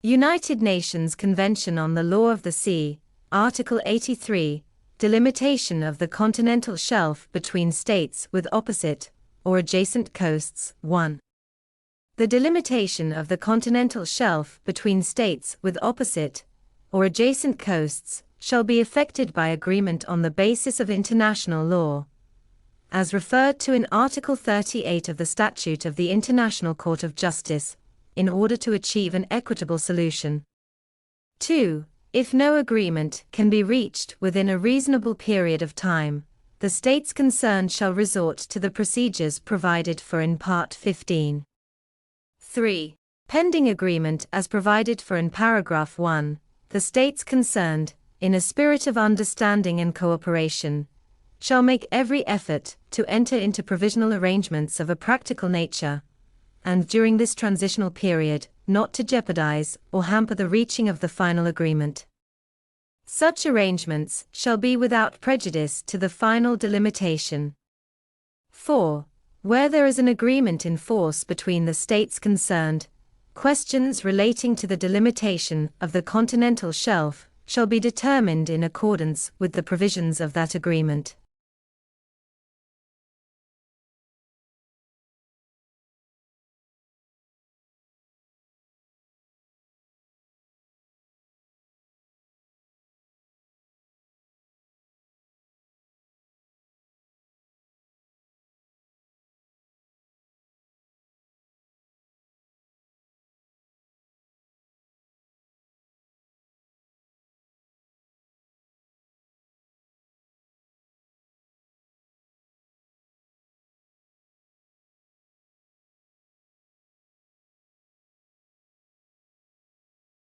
United Nations Convention on the Law of the Sea, Article 83, Delimitation of the continental shelf between states with opposite or adjacent coasts. 1. The delimitation of the continental shelf between states with opposite or adjacent coasts shall be effected by agreement on the basis of international law, as referred to in Article 38 of the Statute of the International Court of Justice, in order to achieve an equitable solution. 2. If no agreement can be reached within a reasonable period of time, the states concerned shall resort to the procedures provided for in Part 15. 3. Pending agreement as provided for in Paragraph 1, the states concerned, in a spirit of understanding and cooperation, shall make every effort to enter into provisional arrangements of a practical nature, and during this transitional period, not to jeopardize or hamper the reaching of the final agreement. Such arrangements shall be without prejudice to the final delimitation. 4. Where there is an agreement in force between the states concerned, questions relating to the delimitation of the continental shelf shall be determined in accordance with the provisions of that agreement.